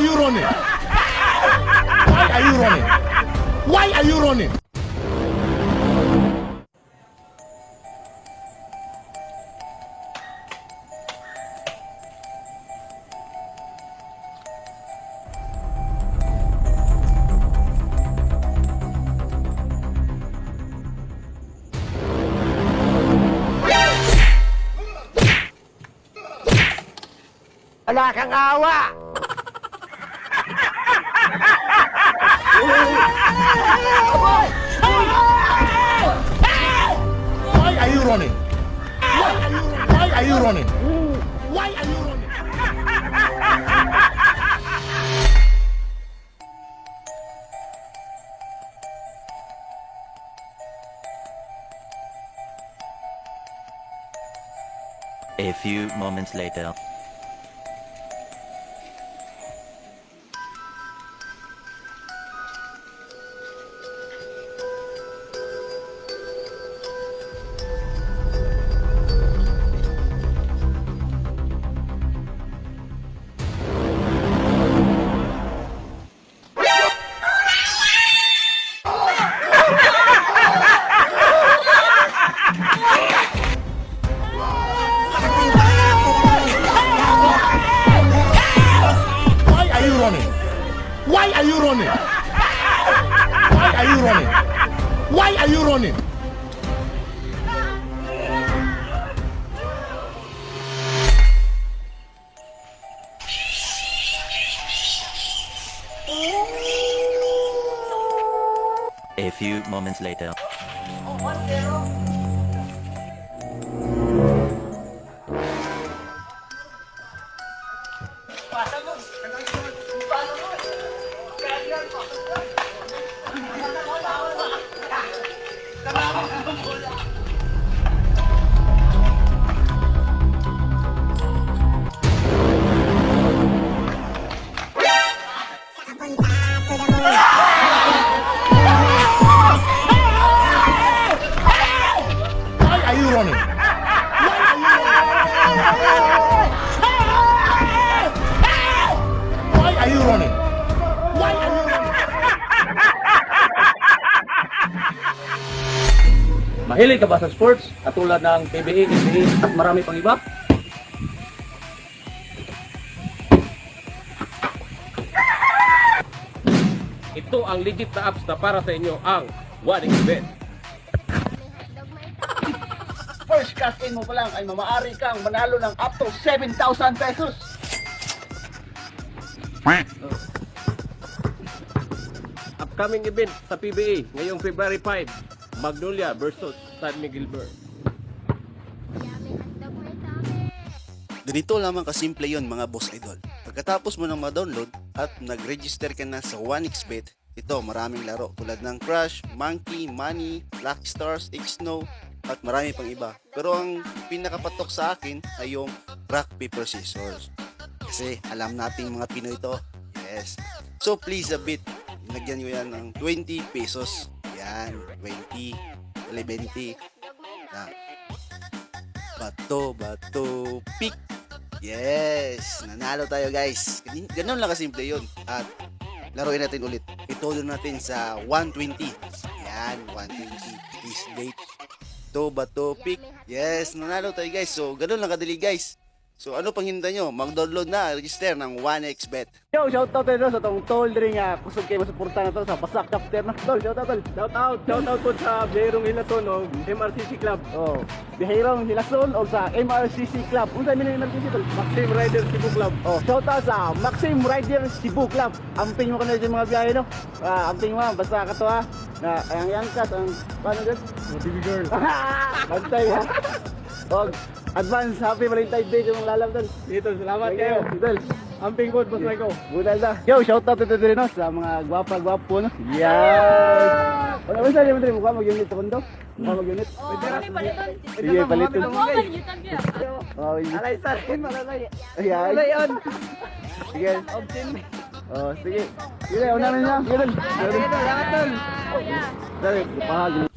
are you running? Why are you running? Why are you running? Wala kang awa! Why are you running? Why are you running? Why are you running? A few moments later. Why are you running? Why are you running? Why are you running? A few moments later. Why are you running? Why are you running? Why are you running? Mahilig ka ba sa sports? Katulad ng PBA, NBA at marami pang iba? Ito ang legit na apps na para sa inyo, ang 1xBet. First cash in mo pa lang ay mamaari kang manalo ng up to 7,000 pesos. Upcoming event sa PBA ngayong February 5, Magnolia versus San Miguel Bear. Ganito lamang kasimple yon mga boss idol. Pagkatapos mo nang ma-download at nag-register ka na sa 1xBet, ito maraming laro tulad ng Crush, Monkey, Money, Lucky Stars, X-Snow at marami pang iba. Pero ang pinakapatok sa akin ay yung Rock, Paper, Scissors. Kasi alam nating mga Pinoy ito. Yes. So please a bit, lagyan nyo yan ng 20 pesos. Yan, 20, 20. Yan. Bato, pick. Yes, nanalo tayo guys. Ganun lang kasimple yun. At laruin natin ulit. Ituloy natin sa 120. Yan, 120. This date. Bato, pick. Yes, nanalo tayo guys. So, ganun lang kadali guys. So, ano pang hinda nyo? Mag-download na, register ng 1xBet. Yo, shoutout tayo sa itong tol rin nga. Kusog kayo masuporta na to sa Basak Chapter na. Tol, shoutout tol. Shoutout po sa Biyahirong Hilaton o MRCC Club. Oh, Bihirong Hilason o sa MRCC Club. Unsa man yung MRCC tol? Maxim Rider Cebu Club. Oh, shoutout sa Maxim Rider Cebu Club. Amping mo kanina yung mga biyahe no. Amping mo basta ka to ha. Na ang yangkas ang paano gud? TV girl. Bantay ha. Og advance happy Valentine's Day kung lalam tol. Dito, salamat kayo. Tol. Amping good, boss Michael. Budal da. Yo, shoutout to din no sa mga gwapa-gwapo no. Yes. Wala ba sa liman mo mag-unit sa kondo? Mag-unit. Sige, paliton. Oh, alay sa akin, malalay. Ayan. Ayan. Sige. Oh, sige. Sige, una na niya. Sige, tol. Sige, tol. Salamat, tol. Dali, pahagi.